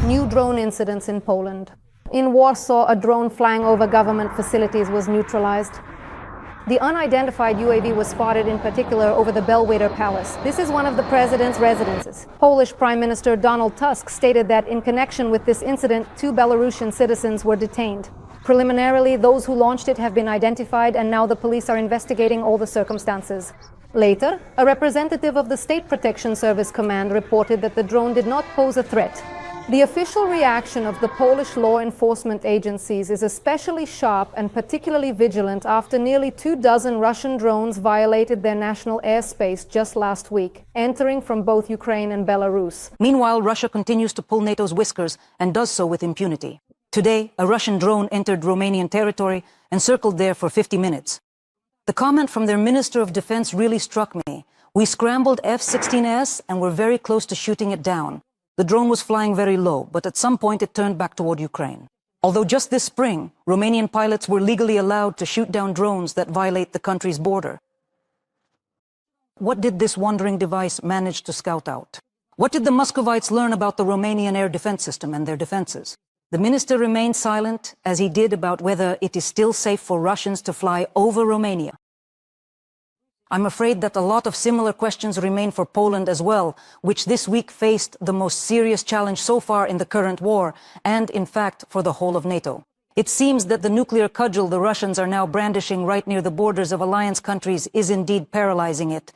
New drone incidents in Poland. In Warsaw, a drone flying over government facilities was neutralized. The unidentified UAV was spotted in particular over the Belvedere Palace. This is one of the president's residences. Polish Prime Minister Donald Tusk stated that in connection with this incident, 2 Belarusian citizens were detained. Preliminarily, those who launched it have been identified, and now the police are investigating all the circumstances. Later, a representative of the State Protection Service Command reported that the drone did not pose a threat. The official reaction of the Polish law enforcement agencies is especially sharp and particularly vigilant after nearly 24 Russian drones violated their national airspace just last week, entering from both Ukraine and Belarus. Meanwhile, Russia continues to pull NATO's whiskers and does so with impunity. Today, a Russian drone entered Romanian territory and circled there for 50 minutes. The comment from their Minister of Defense really struck me. We scrambled F-16S and were very close to shooting it down. The drone was flying very low, but at some point it turned back toward Ukraine. Although just this spring, Romanian pilots were legally allowed to shoot down drones that violate the country's border. What did this wandering device manage to scout out? What did the Muscovites learn about the Romanian air defense system and their defenses? The minister remained silent, as he did about whether it is still safe for Russians to fly over Romania. I'm afraid that a lot of similar questions remain for Poland as well, which this week faced the most serious challenge so far in the current war, and in fact for the whole of NATO. It seems that the nuclear cudgel the Russians are now brandishing right near the borders of alliance countries is indeed paralyzing it.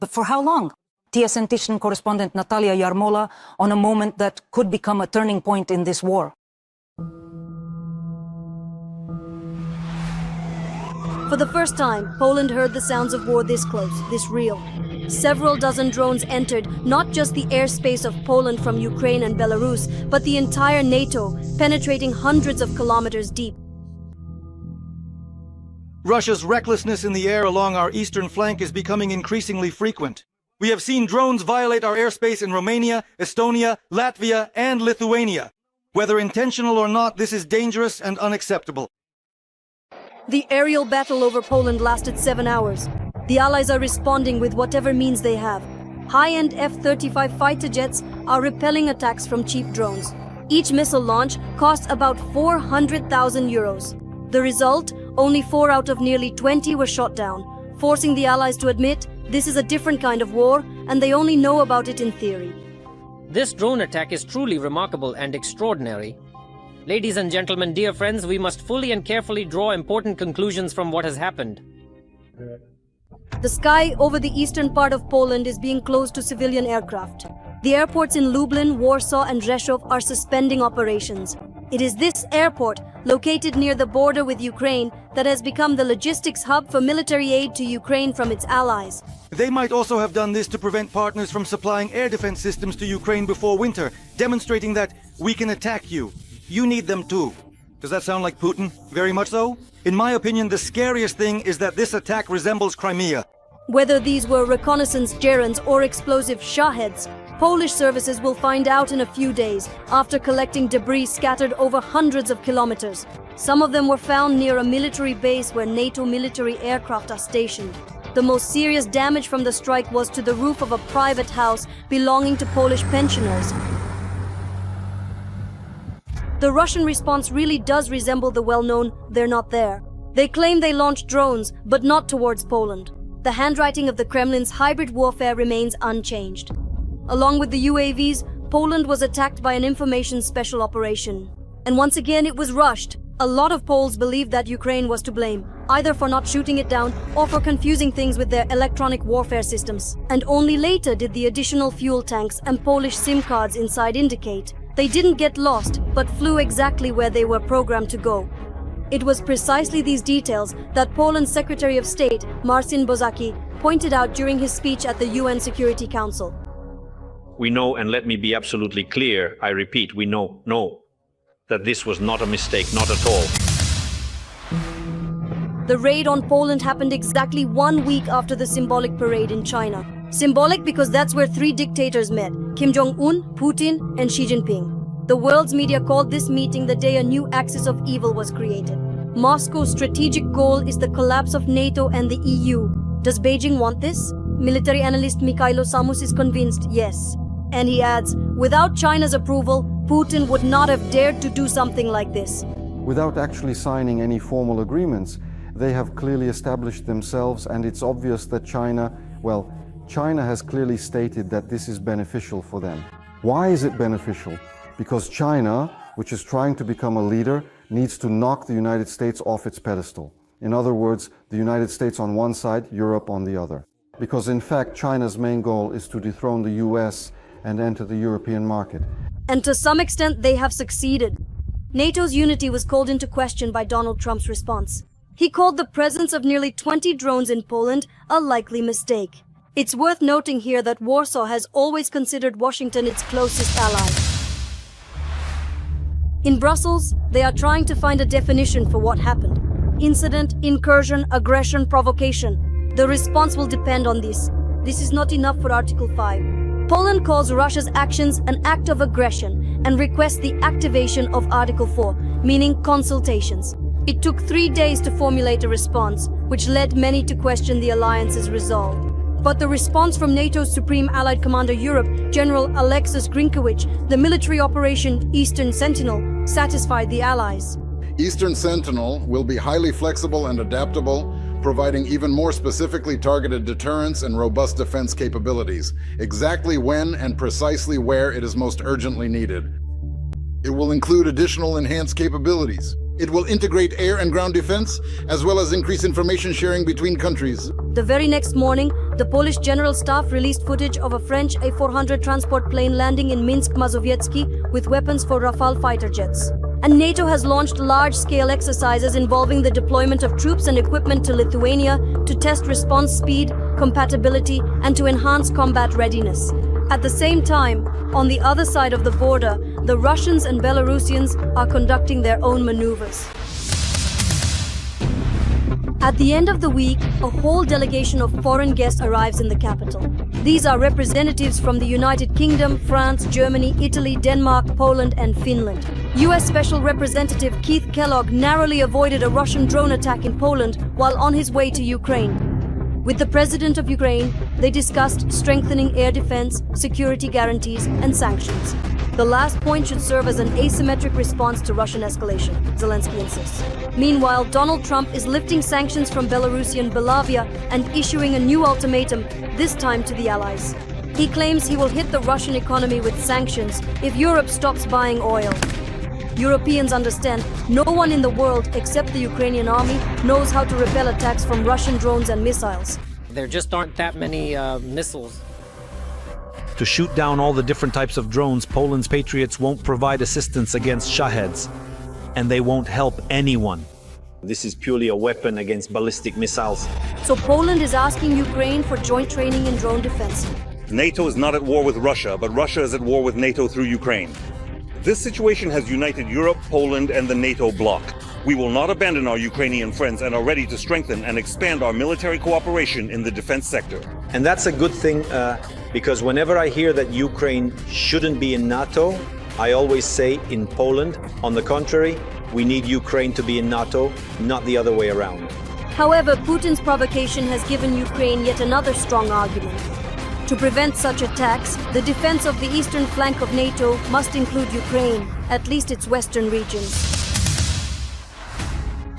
But for how long? TSN Tishrin correspondent Natalia Yarmola on a moment that could become a turning point in this war. For the first time, Poland heard the sounds of war this close, this real. Several dozen drones entered not just the airspace of Poland from Ukraine and Belarus, but the entire NATO, penetrating hundreds of kilometers deep. Russia's recklessness in the air along our eastern flank is becoming increasingly frequent. We have seen drones violate our airspace in Romania, Estonia, Latvia, and Lithuania. Whether intentional or not, this is dangerous and unacceptable. The aerial battle over Poland lasted 7 hours. The Allies are responding with whatever means they have. High-end F-35 fighter jets are repelling attacks from cheap drones. Each missile launch costs about 400,000 euros. The result? Only 4 out of nearly 20 were shot down, forcing the Allies to admit this is a different kind of war, and they only know about it in theory. This drone attack is truly remarkable and extraordinary. Ladies and gentlemen, dear friends, we must fully and carefully draw important conclusions from what has happened. The sky over the eastern part of Poland is being closed to civilian aircraft. The airports in Lublin, Warsaw and Rzeszów are suspending operations. It is this airport, located near the border with Ukraine, that has become the logistics hub for military aid to Ukraine from its allies. They might also have done this to prevent partners from supplying air defense systems to Ukraine before winter, demonstrating that we can attack you. You need them too. Does that sound like Putin? Very much so? In my opinion, the scariest thing is that this attack resembles Crimea. Whether these were reconnaissance gerunds or explosive Shaheds, Polish services will find out in a few days after collecting debris scattered over hundreds of kilometers. Some of them were found near a military base where NATO military aircraft are stationed. The most serious damage from the strike was to the roof of a private house belonging to Polish pensioners. The Russian response really does resemble the well-known "they're not there." They claim they launched drones, but not towards Poland. The handwriting of the Kremlin's hybrid warfare remains unchanged. Along with the UAVs, Poland was attacked by an information special operation. And once again, it was rushed. A lot of Poles believed that Ukraine was to blame, either for not shooting it down or for confusing things with their electronic warfare systems. And only later did the additional fuel tanks and Polish SIM cards inside indicate they didn't get lost, but flew exactly where they were programmed to go. It was precisely these details that Poland's Secretary of State, Marcin Bozaki, pointed out during his speech at the UN Security Council. We know, and let me be absolutely clear, I repeat, we know that this was not a mistake, not at all. The raid on Poland happened exactly 1 week after the symbolic parade in China. Symbolic because that's where 3 dictators met: Kim Jong-un, Putin, and Xi Jinping. The world's media called this meeting the day a new axis of evil was created. Moscow's strategic goal is the collapse of NATO and the EU. Does Beijing want this? Military analyst Mikhailo Samus is convinced, yes. And he adds, without China's approval, Putin would not have dared to do something like this. Without actually signing any formal agreements, they have clearly established themselves, and it's obvious that China has clearly stated that this is beneficial for them. Why is it beneficial? Because China, which is trying to become a leader, needs to knock the United States off its pedestal. In other words, the United States on one side, Europe on the other. Because in fact, China's main goal is to dethrone the US and enter the European market. And to some extent, they have succeeded. NATO's unity was called into question by Donald Trump's response. He called the presence of nearly 20 drones in Poland a likely mistake. It's worth noting here that Warsaw has always considered Washington its closest ally. In Brussels, they are trying to find a definition for what happened. Incident, incursion, aggression, provocation. The response will depend on this. This is not enough for Article 5. Poland calls Russia's actions an act of aggression and requests the activation of Article 4, meaning consultations. It took 3 days to formulate a response, which led many to question the alliance's resolve. But the response from NATO's Supreme Allied Commander Europe, General Alexis Grinkewicz, the military operation Eastern Sentinel, satisfied the allies. Eastern Sentinel will be highly flexible and adaptable, providing even more specifically targeted deterrence and robust defense capabilities, exactly when and precisely where it is most urgently needed. It will include additional enhanced capabilities. It will integrate air and ground defense, as well as increase information sharing between countries. The very next morning, the Polish General Staff released footage of a French A-400 transport plane landing in Minsk Mazowiecki with weapons for Rafale fighter jets. And NATO has launched large-scale exercises involving the deployment of troops and equipment to Lithuania to test response speed, compatibility, and to enhance combat readiness. At the same time, on the other side of the border, the Russians and Belarusians are conducting their own maneuvers. At the end of the week, a whole delegation of foreign guests arrives in the capital. These are representatives from the United Kingdom, France, Germany, Italy, Denmark, Poland, and Finland. US Special Representative Keith Kellogg narrowly avoided a Russian drone attack in Poland while on his way to Ukraine. With the president of Ukraine, they discussed strengthening air defense, security guarantees, and sanctions. The last point should serve as an asymmetric response to Russian escalation, Zelensky insists. Meanwhile, Donald Trump is lifting sanctions from Belarusian Belavia and issuing a new ultimatum, this time to the allies. He claims he will hit the Russian economy with sanctions if Europe stops buying oil. Europeans understand no one in the world except the Ukrainian army knows how to repel attacks from Russian drones and missiles. There just aren't that many missiles. To shoot down all the different types of drones, Poland's patriots won't provide assistance against Shaheds, and they won't help anyone. This is purely a weapon against ballistic missiles. So Poland is asking Ukraine for joint training in drone defense. NATO is not at war with Russia, but Russia is at war with NATO through Ukraine. This situation has united Europe, Poland, and the NATO bloc. We will not abandon our Ukrainian friends and are ready to strengthen and expand our military cooperation in the defense sector. And that's a good thing, because whenever I hear that Ukraine shouldn't be in NATO, I always say in Poland, on the contrary, we need Ukraine to be in NATO, not the other way around. However, Putin's provocation has given Ukraine yet another strong argument. To prevent such attacks, the defense of the eastern flank of NATO must include Ukraine, at least its western regions.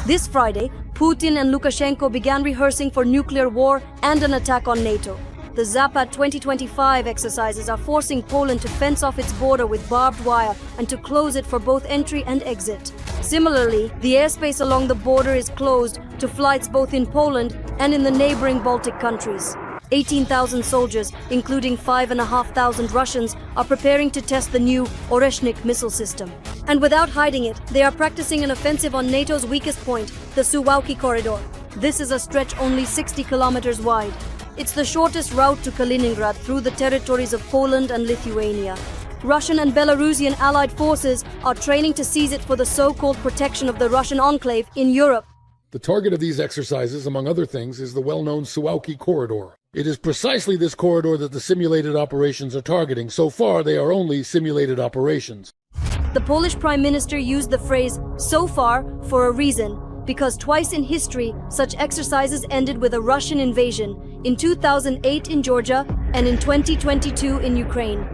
This Friday, Putin and Lukashenko began rehearsing for nuclear war and an attack on NATO. The Zapad 2025 exercises are forcing Poland to fence off its border with barbed wire and to close it for both entry and exit. Similarly, the airspace along the border is closed to flights both in Poland and in the neighboring Baltic countries. 18,000 soldiers, including 5,500 Russians, are preparing to test the new Oreshnik missile system. And without hiding it, they are practicing an offensive on NATO's weakest point, the Suwałki corridor. This is a stretch only 60 kilometers wide. It's the shortest route to Kaliningrad through the territories of Poland and Lithuania. Russian and Belarusian allied forces are training to seize it for the so-called protection of the Russian enclave in Europe. The target of these exercises, among other things, is the well-known Suwałki corridor. It is precisely this corridor that the simulated operations are targeting. So far, they are only simulated operations. The Polish Prime Minister used the phrase, "so far," for a reason, because twice in history, such exercises ended with a Russian invasion, in 2008 in Georgia and in 2022 in Ukraine.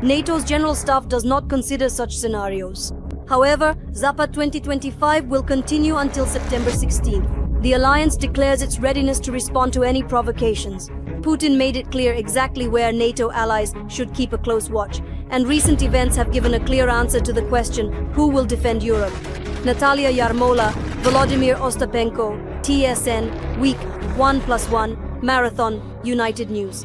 NATO's General Staff does not consider such scenarios. However, Zapad 2025 will continue until September 16th. The alliance declares its readiness to respond to any provocations. Putin made it clear exactly where NATO allies should keep a close watch, and recent events have given a clear answer to the question, who will defend Europe? Natalia Yarmola, Volodymyr Ostapenko, TSN, Week 1+1, Marathon, United News.